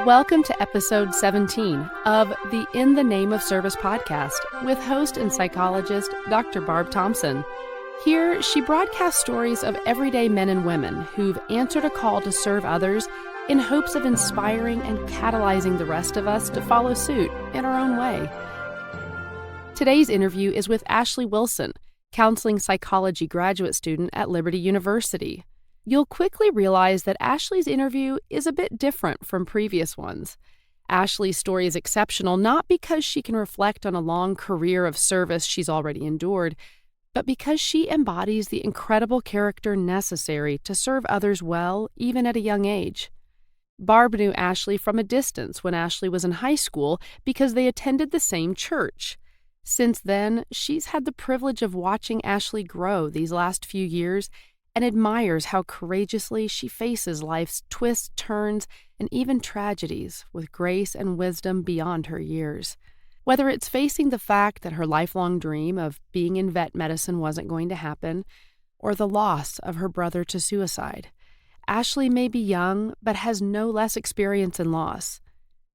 Welcome to episode 17 of the In the Name of Service podcast with host and psychologist Dr. Barb Thompson. Here, she broadcasts stories of everyday men and women who've answered a call to serve others in hopes of inspiring and catalyzing the rest of us to follow suit in our own way. Today's interview is with Ashley Wilson, counseling psychology graduate student at Liberty University. You'll quickly realize that Ashley's interview is a bit different from previous ones. Ashley's story is exceptional not because she can reflect on a long career of service she's already endured, but because she embodies the incredible character necessary to serve others well, even at a young age. Barb knew Ashley from a distance when Ashley was in high school because they attended the same church. Since then, she's had the privilege of watching Ashley grow these last few years and admires how courageously she faces life's twists, turns, and even tragedies with grace and wisdom beyond her years. Whether it's facing the fact that her lifelong dream of being in vet medicine wasn't going to happen, or the loss of her brother to suicide, Ashley may be young, but has no less experience in loss.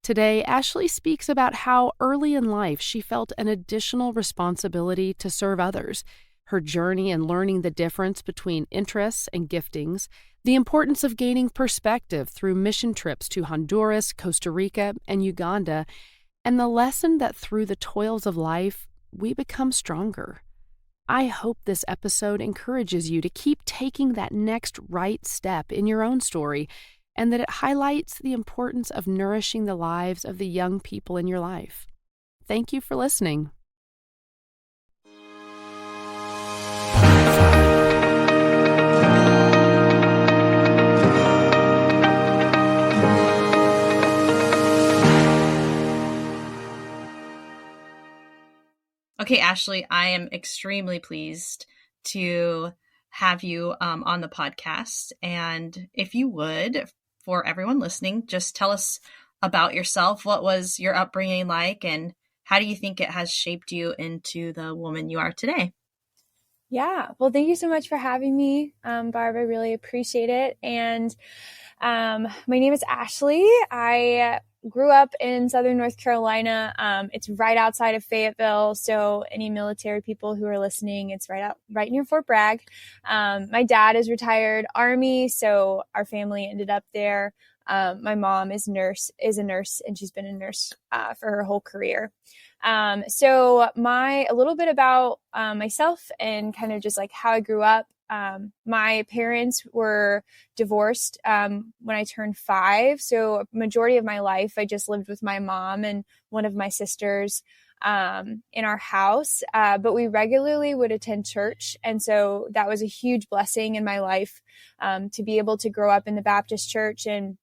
Today, Ashley speaks about how early in life she felt an additional responsibility to serve others, her journey in learning the difference between interests and giftings, the importance of gaining perspective through mission trips to Honduras, Costa Rica, and Uganda, and the lesson that through the toils of life, we become stronger. I hope this episode encourages you to keep taking that next right step in your own story, and that it highlights the importance of nourishing the lives of the young people in your life. Thank you for listening. Okay, Ashley, I am extremely pleased to have you on the podcast. And if you would, for everyone listening, just tell us about yourself. What was your upbringing like, and how do you think it has shaped you into the woman you are today? Yeah, well, thank you so much for having me, Barb. I really appreciate it. And my name is Ashley. I grew up in Southern North Carolina. It's right outside of Fayetteville. So any military people who are listening, it's right near Fort Bragg. My dad is retired Army, so our family ended up there. My mom is a nurse, and she's been a nurse for her whole career. So a little bit about myself and kind of just like how I grew up. My parents were divorced when I turned 5. So a majority of my life, I just lived with my mom and one of my sisters in our house. But we regularly would attend church. And so that was a huge blessing in my life to be able to grow up in the Baptist church and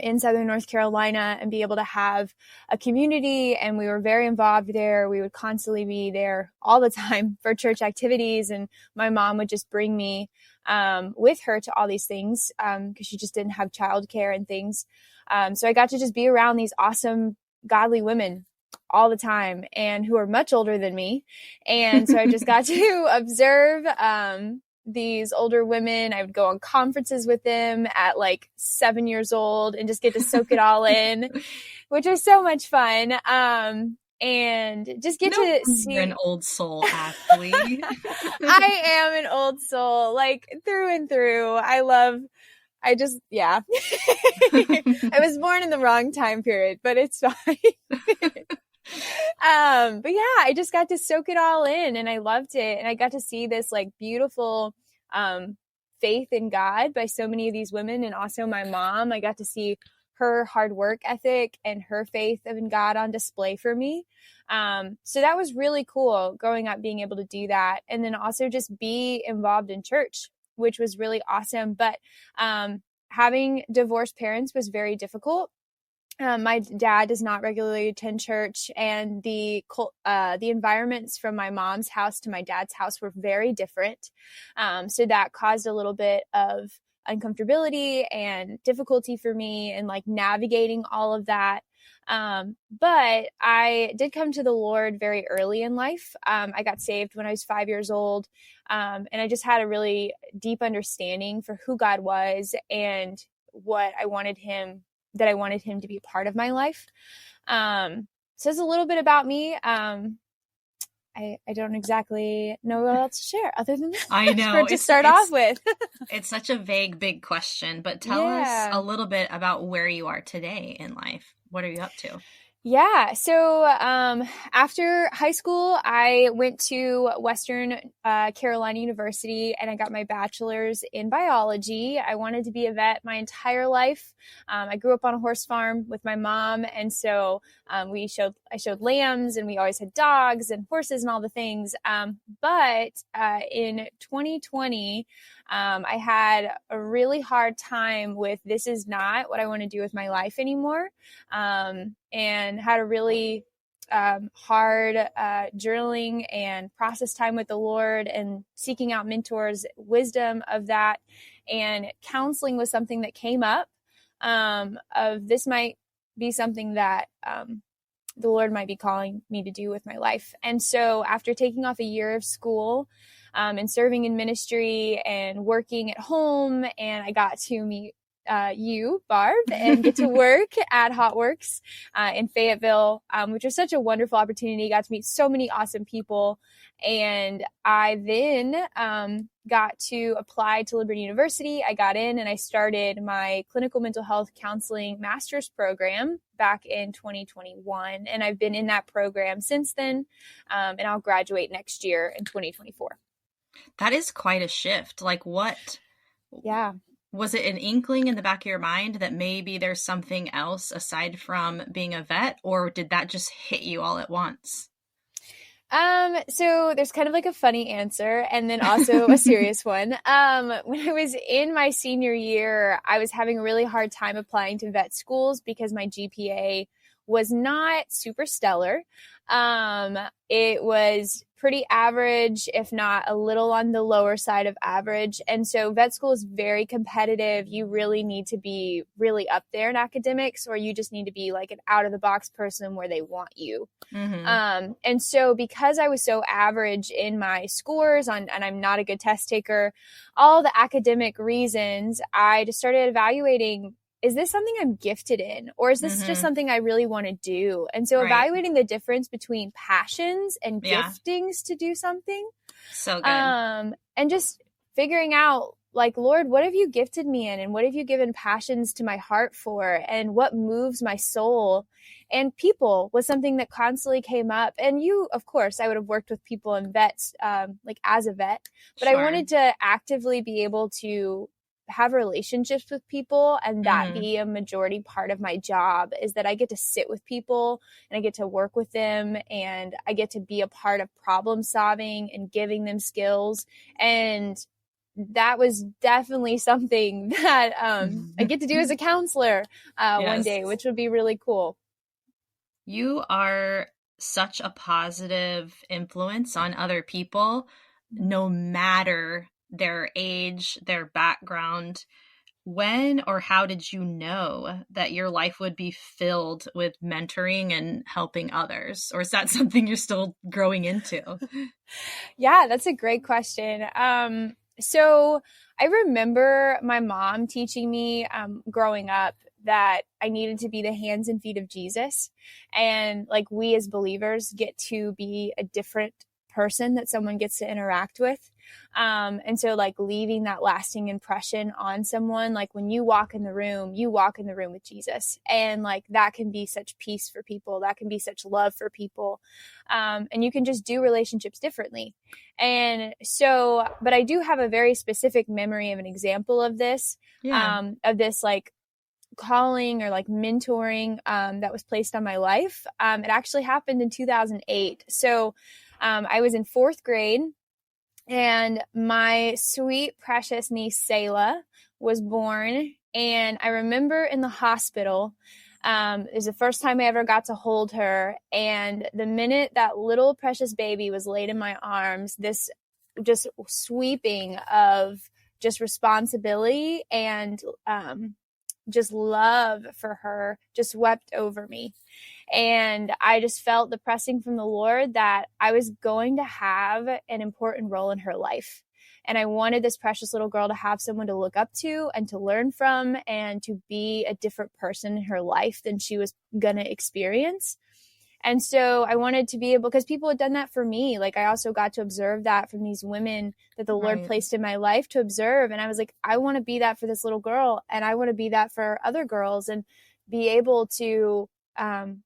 in Southern North Carolina and be able to have a community. And we were very involved there. We would constantly be there all the time for church activities. And my mom would just bring me with her to all these things because she just didn't have childcare and things. So I got to just be around these awesome, godly women all the time and who are much older than me. And so I just got to observe these older women. I would go on conferences with them at like 7 years old and just get to soak it all in, which was so much fun. And just get to see. You're an old soul, Ashley. I am an old soul, like through and through. I was born in the wrong time period, but it's fine. But yeah, I just got to soak it all in and I loved it. And I got to see this like beautiful, faith in God by so many of these women. And also my mom, I got to see her hard work ethic and her faith in God on display for me. So that was really cool growing up, being able to do that. And then also just be involved in church, which was really awesome. But, having divorced parents was very difficult. My dad does not regularly attend church, and the environments from my mom's house to my dad's house were very different. So that caused a little bit of uncomfortability and difficulty for me and like navigating all of that. But I did come to the Lord very early in life. I got saved when I was 5 years old. And I just had a really deep understanding for who God was and what I wanted him that I wanted him to be a part of my life. So it's a little bit about me. I don't exactly know what else to share other than that. I know. To start off with. It's such a vague, big question, but tell us a little bit about where you are today in life. What are you up to? Yeah. So after high school, I went to Western Carolina University and I got my bachelor's in biology. I wanted to be a vet my entire life. I grew up on a horse farm with my mom. And so I showed lambs, and we always had dogs and horses and all the things. But in 2020, I had a really hard time with, this is not what I want to do with my life anymore. And had a really hard journaling and process time with the Lord and seeking out mentors, wisdom of that. And counseling was something that came up of this might be something that the Lord might be calling me to do with my life. And so after taking off a year of school and serving in ministry and working at home, and I got to meet you, Barb, and get to work at Hot Works in Fayetteville, which was such a wonderful opportunity. Got to meet so many awesome people. And I then got to apply to Liberty University. I got in and I started my clinical mental health counseling master's program back in 2021. And I've been in that program since then. And I'll graduate next year in 2024. That is quite a shift. Like what? Yeah. Was it an inkling in the back of your mind that maybe there's something else aside from being a vet, or did that just hit you all at once? So there's kind of like a funny answer and then also a serious one. When I was in my senior year, I was having a really hard time applying to vet schools because my GPA was not super stellar. It was pretty average, if not a little on the lower side of average. And so vet school is very competitive. You really need to be really up there in academics, or you just need to be like an out of the box person where they want you. Mm-hmm. And so because I was so average in my scores and I'm not a good test taker, all the academic reasons, I just started evaluating, is this something I'm gifted in, or is this just something I really want to do? And so evaluating the difference between passions and giftings to do something. So good. And just figuring out, like, Lord, what have you gifted me in? And what have you given passions to my heart for? And what moves my soul? And people was something that constantly came up. And of course, I would have worked with people and vets, like as a vet, but I wanted to actively be able to have relationships with people, and that be a majority part of my job, is that I get to sit with people and I get to work with them and I get to be a part of problem solving and giving them skills. And that was definitely something that I get to do as a counselor one day, which would be really cool. You are such a positive influence on other people, no matter their age, their background. When or how did you know that your life would be filled with mentoring and helping others? Or is that something you're still growing into? Yeah, that's a great question. So I remember my mom teaching me growing up that I needed to be the hands and feet of Jesus. And like, we as believers get to be a different person that someone gets to interact with. And so like leaving that lasting impression on someone, like when you walk in the room with Jesus, and like that can be such peace for people. That can be such love for people. And you can just do relationships differently. And so, but I do have a very specific memory of an example of this, like calling or like mentoring, that was placed on my life. It actually happened in 2008. So, I was in 4th grade, and my sweet, precious niece, Selah, was born. And I remember in the hospital, it was the first time I ever got to hold her. And the minute that little precious baby was laid in my arms, this just sweeping of just responsibility and just love for her just swept over me. And I just felt the pressing from the Lord that I was going to have an important role in her life. And I wanted this precious little girl to have someone to look up to and to learn from and to be a different person in her life than she was going to experience. And so I wanted to be able, because people had done that for me. Like I also got to observe that from these women that the Lord placed in my life to observe. And I was like, I want to be that for this little girl. And I want to be that for other girls and be able to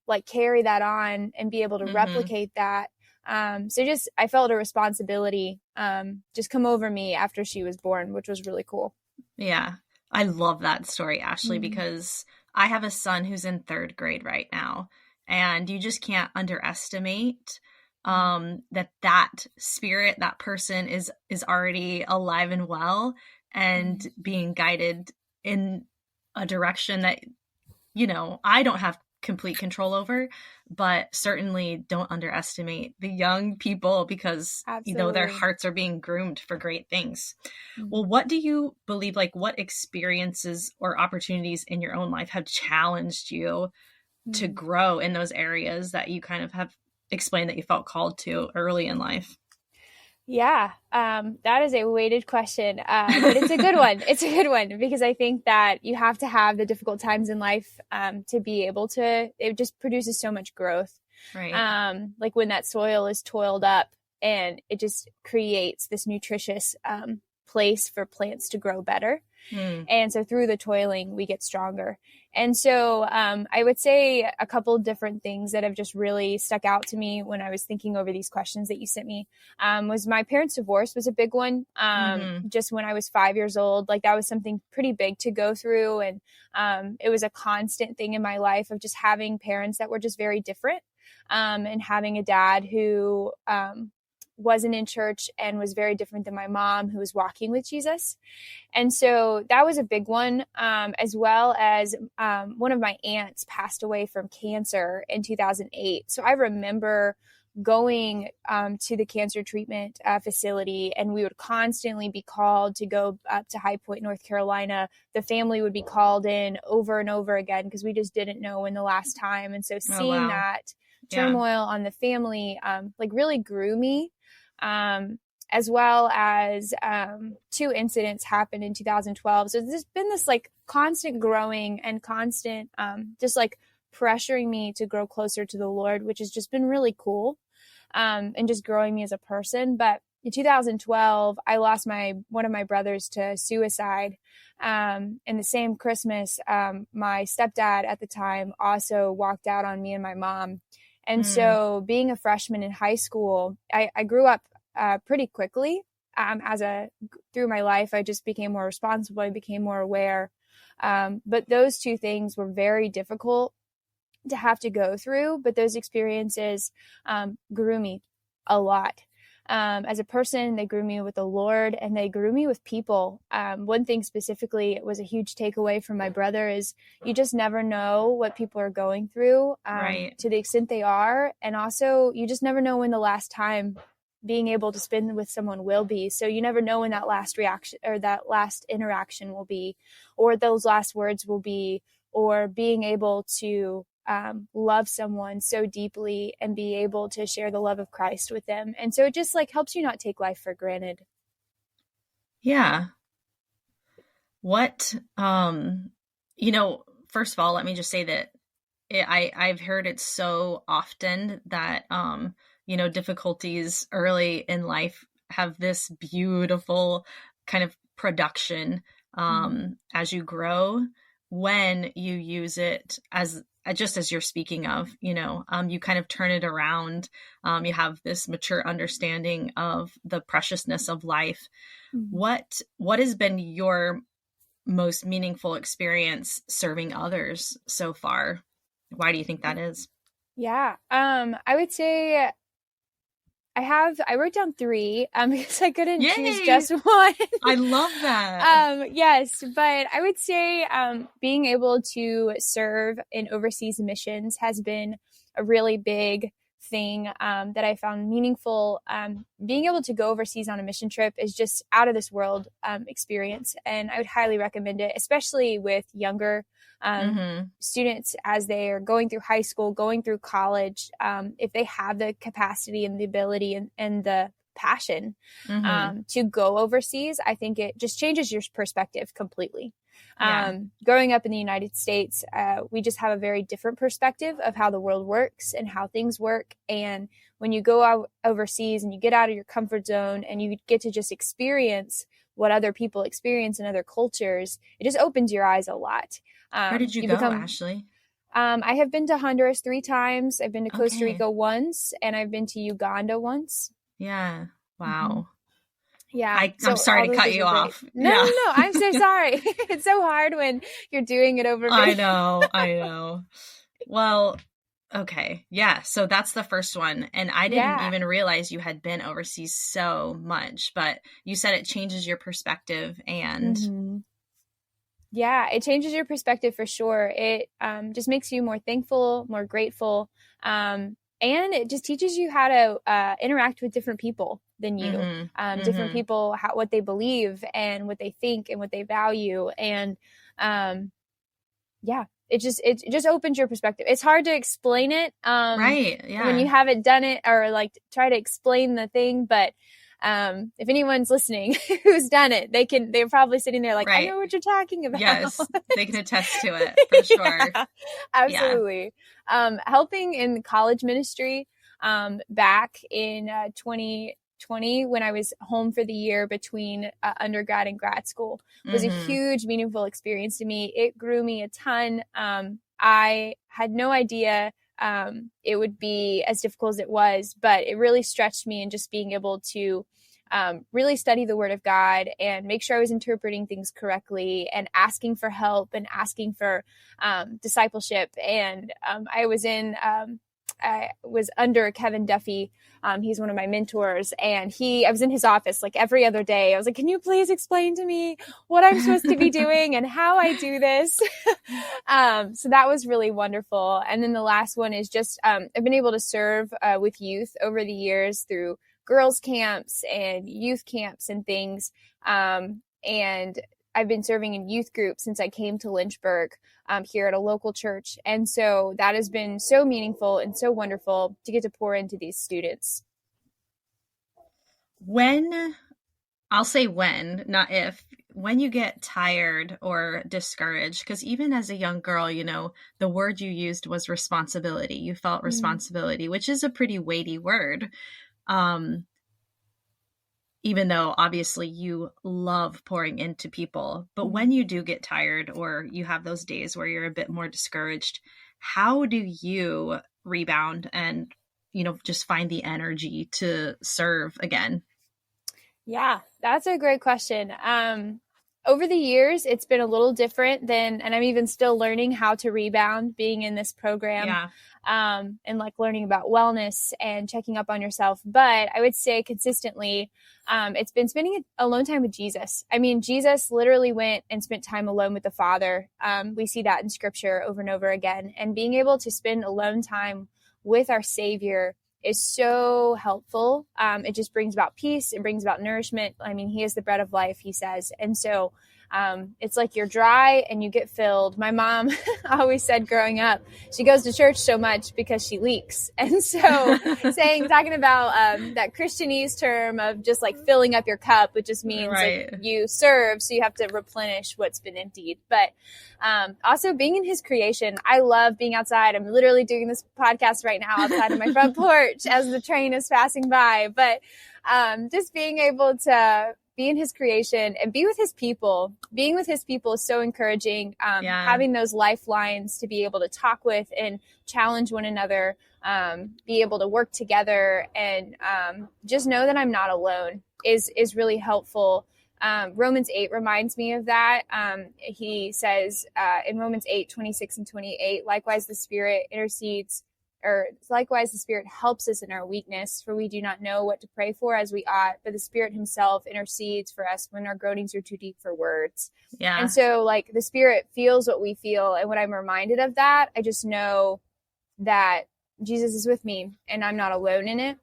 like carry that on and be able to replicate that. So just, I felt a responsibility just come over me after she was born, which was really cool. Yeah. I love that story, Ashley, because I have a son who's in 3rd grade right now. And you just can't underestimate that spirit, that person is already alive and well and being guided in a direction that, you know, I don't have complete control over, but certainly don't underestimate the young people because, you know, their hearts are being groomed for great things. Well, what do you believe, like what experiences or opportunities in your own life have challenged you to grow in those areas that you kind of have explained that you felt called to early in life? Yeah, that is a weighted question, but it's a good one. It's a good one because I think that you have to have the difficult times in life to be able to, it just produces so much growth. Right. Like when that soil is toiled up and it just creates this nutritious place for plants to grow better. And so through the toiling, we get stronger. And so I would say a couple different things that have just really stuck out to me when I was thinking over these questions that you sent me was my parents' divorce was a big one. Just when I was 5 years old, like that was something pretty big to go through. And it was a constant thing in my life of just having parents that were just very different and having a dad who wasn't in church and was very different than my mom who was walking with Jesus. And so that was a big one, as well as one of my aunts passed away from cancer in 2008. So I remember going to the cancer treatment facility, and we would constantly be called to go up to High Point, North Carolina. The family would be called in over and over again because we just didn't know when the last time. And so seeing that turmoil on the family like really grew me. As well as 2 incidents happened in 2012. So there's been this like constant growing and constant just like pressuring me to grow closer to the Lord, which has just been really cool and just growing me as a person. But in 2012, I lost one of my brothers to suicide. In the same Christmas, my stepdad at the time also walked out on me and my mom. And so being a freshman in high school, I grew up pretty quickly. Through my life, I just became more responsible. I became more aware. But those 2 things were very difficult to have to go through. But those experiences grew me a lot. As a person, they grew me with the Lord and they grew me with people. One thing specifically was a huge takeaway from my brother is you just never know what people are going through to the extent they are. And also you just never know when the last time being able to spend with someone will be. So you never know when that last reaction or that last interaction will be, or those last words will be, or being able to love someone so deeply and be able to share the love of Christ with them. And so it just like helps you not take life for granted. Yeah. What, you know, first of all, let me just say that I've heard it so often that, you know, difficulties early in life have this beautiful kind of production as you grow when you use it as just as you're speaking of, you know, you kind of turn it around. You have this mature understanding of the preciousness of life. What has been your most meaningful experience serving others so far? Why do you think that is? Yeah, I would say I wrote down 3 because I couldn't choose just one. I love that. Yes, but I would say being able to serve in overseas missions has been a really big thing that I found meaningful. Being able to go overseas on a mission trip is just out of this world experience, and I would highly recommend it, especially with younger students as they are going through high school, going through college. If they have the capacity and the ability and the passion to go overseas. I think it just changes your perspective completely. Growing up in the United States, we just have a very different perspective of how the world works and how things work. And when you go out overseas and you get out of your comfort zone and you get to just experience what other people experience in other cultures, it just opens your eyes a lot. Where did you go, Ashley? I have been to Honduras 3 times. I've been to Costa Rica once, and I've been to Uganda once. Yeah. Wow. Yeah. I'm sorry to cut you off. No, I'm so sorry. It's so hard when you're doing it over me. I know. Well, okay. Yeah. So that's the first one. And I didn't even realize you had been overseas so much, but you said it changes your perspective and yeah, it changes your perspective for sure. It just makes you more thankful, more grateful. And it just teaches you how to interact with different people than you, different people, what they believe and what they think and what they value. And it just opens your perspective. It's hard to explain it when you haven't done it or like try to explain the thing. But if anyone's listening who's done it, they're probably sitting there like, I know what you're talking about. Yes, they can attest to it for sure. Absolutely. Helping in college ministry back in 2020 when I was home for the year between undergrad and grad school was a huge, meaningful experience to me. It grew me a ton. I had no idea it would be as difficult as it was, but it really stretched me in just being able to really study the Word of God and make sure I was interpreting things correctly and asking for help and asking for discipleship. And I was under Kevin Duffy. He's one of my mentors, and I was in his office like every other day. I was like, can you please explain to me what I'm supposed to be doing and how I do this? So that was really wonderful. And then the last one is just, I've been able to serve with youth over the years through girls camps and youth camps and things. And I've been serving in youth groups since I came to Lynchburg here at a local church. And so that has been so meaningful and so wonderful to get to pour into these students. I'll say when, not if, when you get tired or discouraged, because even as a young girl, the word you used was responsibility. You felt responsibility, which is a pretty weighty word. Even though obviously you love pouring into people, but when you do get tired or you have those days where you're a bit more discouraged, how do you rebound and, just find the energy to serve again? Yeah, that's a great question. Over the years, it's been a little different and I'm even still learning how to rebound being in this program. And like learning about wellness and checking up on yourself. But I would say consistently, it's been spending alone time with Jesus. I mean, Jesus literally went and spent time alone with the Father. We see that in scripture over and over again. And being able to spend alone time with our Savior is so helpful. It just brings about peace. It brings about nourishment. I mean, he is the bread of life, he says. And so it's like you're dry and you get filled. My mom always said growing up, she goes to church so much because she leaks. And so talking about that Christianese term of just like filling up your cup, which just means like you serve, so you have to replenish what's been emptied. But also being in his creation, I love being outside. I'm literally doing this podcast right now outside of my front porch as the train is passing by. But just being able to be in his creation and be with his people. Being with his people is so encouraging. Having those lifelines to be able to talk with and challenge one another, be able to work together and just know that I'm not alone is really helpful. Romans 8 reminds me of that. He says in Romans 8, 26 and 28, likewise the Spirit helps us in our weakness, for we do not know what to pray for as we ought, but the Spirit himself intercedes for us when our groanings are too deep for words. Yeah. And so like the Spirit feels what we feel. And when I'm reminded of that, I just know that Jesus is with me and I'm not alone in it.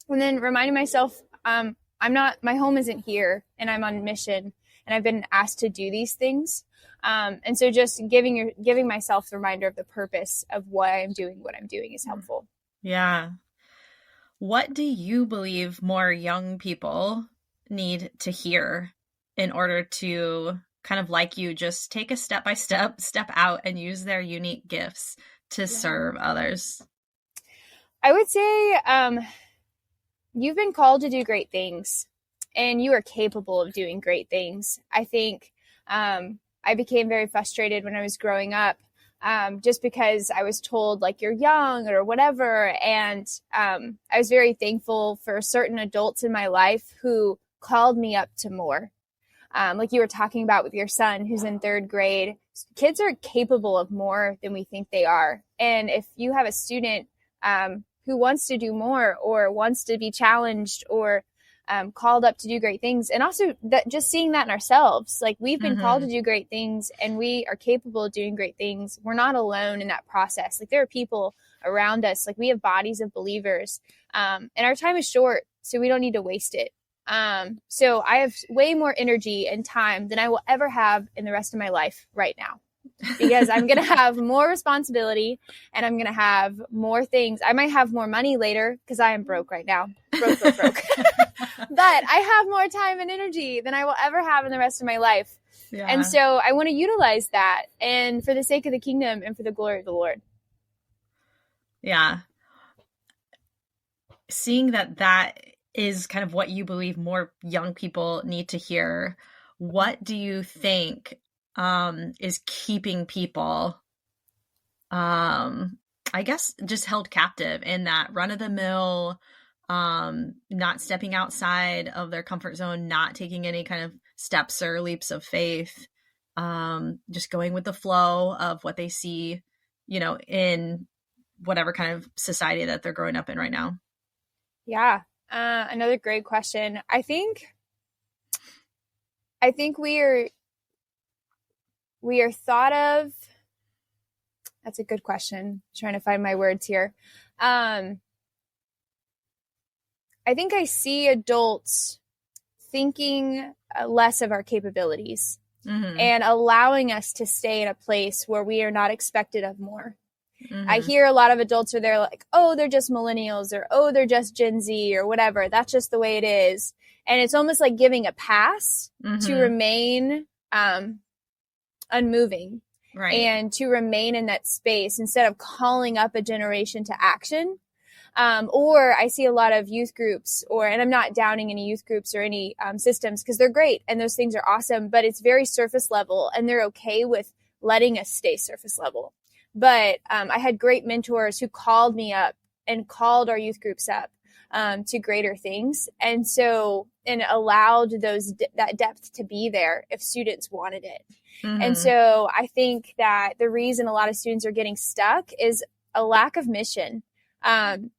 And then reminding myself, my home isn't here and I'm on mission and I've been asked to do these things. And so just giving myself the reminder of the purpose of why I'm doing what I'm doing is helpful. Yeah. What do you believe more young people need to hear in order to kind of like you just take a step by step out and use their unique gifts to serve others? I would say you've been called to do great things, and you are capable of doing great things. I think I became very frustrated when I was growing up, just because I was told like you're young or whatever. And I was very thankful for certain adults in my life who called me up to more. Like you were talking about with your son who's in 3rd grade, kids are capable of more than we think they are. And if you have a student who wants to do more or wants to be challenged or called up to do great things, and also that just seeing that in ourselves, like we've been called to do great things and we are capable of doing great things. We're not alone in that process. Like there are people around us, like we have bodies of believers, and our time is short, so we don't need to waste it. So I have way more energy and time than I will ever have in the rest of my life right now, because I'm going to have more responsibility and I'm going to have more things. I might have more money later because I am broke right now. Broke. But I have more time and energy than I will ever have in the rest of my life. Yeah. And so I want to utilize that, and for the sake of the kingdom and for the glory of the Lord. Yeah. Seeing that is kind of what you believe more young people need to hear. What do you think is keeping people, I guess, just held captive in that run-of-the-mill, not stepping outside of their comfort zone, not taking any kind of steps or leaps of faith, just going with the flow of what they see, in whatever kind of society that they're growing up in right now? Yeah. Another great question. I think we are thought of. That's a good question. I'm trying to find my words here. I think I see adults thinking less of our capabilities and allowing us to stay in a place where we are not expected of more. I hear a lot of adults where they're like, oh, they're just millennials, or, oh, they're just Gen Z or whatever. That's just the way it is. And it's almost like giving a pass to remain unmoving, right, and to remain in that space instead of calling up a generation to action. Or I see a lot of youth groups, and I'm not downing any youth groups or any systems, because they're great and those things are awesome, but it's very surface level and they're okay with letting us stay surface level. But I had great mentors who called me up and called our youth groups up to greater things. And allowed that depth to be there if students wanted it. And so I think that the reason a lot of students are getting stuck is a lack of mission.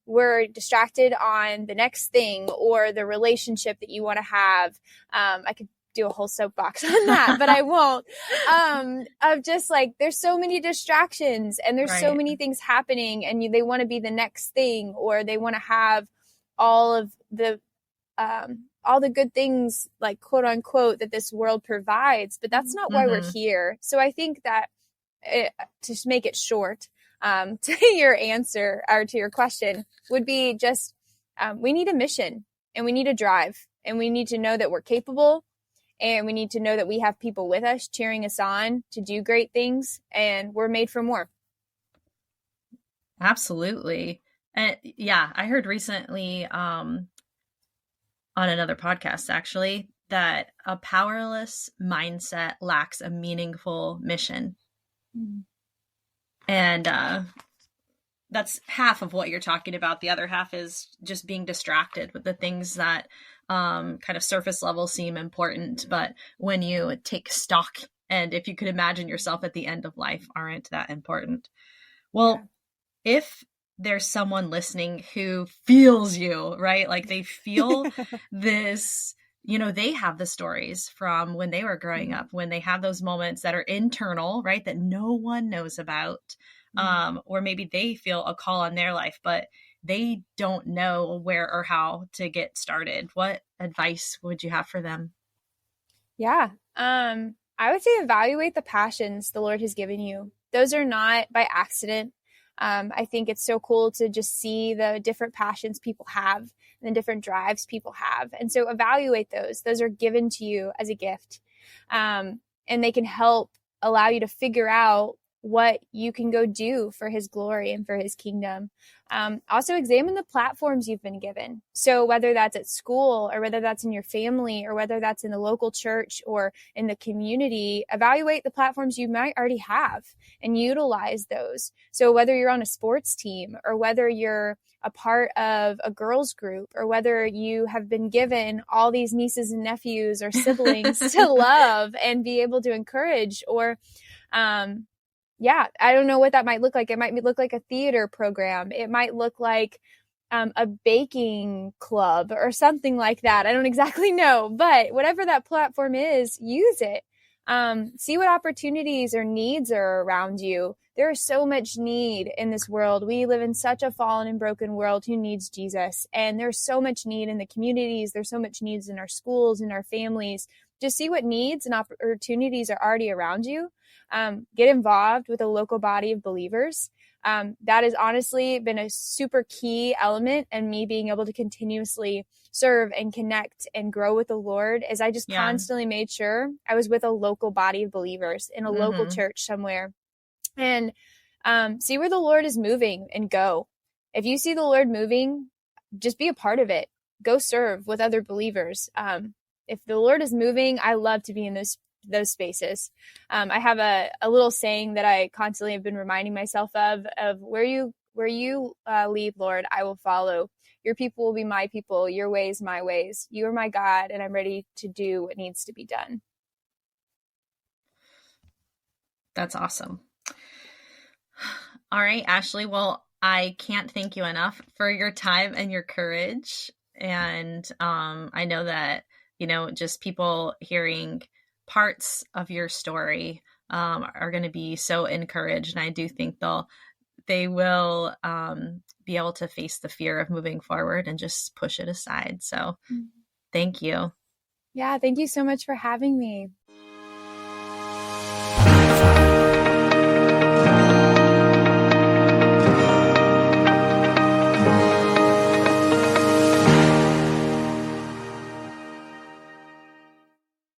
We're distracted on the next thing or the relationship that you want to have. I could do a whole soapbox on that, but I won't. Of just like, there's so many distractions and there's so many things happening, and they want to be the next thing, or they want to have all the good things, like quote unquote, that this world provides, but that's not why we're here. So I think that to make it short, to your answer or to your question would be just, we need a mission and we need a drive, and we need to know that we're capable. And we need to know that we have people with us cheering us on to do great things, and we're made for more. Absolutely. And yeah, I heard recently on another podcast, actually, that a powerless mindset lacks a meaningful mission. And that's half of what you're talking about. The other half is just being distracted with the things that kind of surface level seem important, but when you take stock, and if you could imagine yourself at the end of life, aren't that important. Well, if there's someone listening who feels you, right? Like they feel this, they have the stories from when they were growing up, when they have those moments that are internal, right? That no one knows about. Or maybe they feel a call on their life, but they don't know where or how to get started. What advice would you have for them? Yeah. I would say evaluate the passions the Lord has given you. Those are not by accident. I think it's so cool to just see the different passions people have and the different drives people have. And so evaluate those. Those are given to you as a gift. And they can help allow you to figure out what you can go do for his glory and for his kingdom. Also examine the platforms you've been given. So whether that's at school or whether that's in your family or whether that's in the local church or in the community, evaluate the platforms you might already have and utilize those. So whether you're on a sports team or whether you're a part of a girls group or whether you have been given all these nieces and nephews or siblings to love and be able to encourage, or I don't know what that might look like. It might look like a theater program. It might look like a baking club or something like that. I don't exactly know, but whatever that platform is, use it. See what opportunities or needs are around you. There is so much need in this world. We live in such a fallen and broken world who needs Jesus. And there's so much need in the communities. There's so much needs in our schools, in our families. Just see what needs and opportunities are already around you. Get involved with a local body of believers. That has honestly been a super key element in me being able to continuously serve and connect and grow with the Lord, as I just constantly made sure I was with a local body of believers in a local church somewhere, and see where the Lord is moving and go. If you see the Lord moving, just be a part of it. Go serve with other believers. If the Lord is moving, I love to be in those spaces. I have a little saying that I constantly have been reminding myself of where you lead, Lord, I will follow. Your people will be my people. Your ways, my ways. You are my God, and I'm ready to do what needs to be done. That's awesome. All right, Ashley. Well, I can't thank you enough for your time and your courage. And I know that, just people hearing parts of your story are going to be so encouraged. And I do think they will be able to face the fear of moving forward and just push it aside. So thank you. Yeah, thank you so much for having me.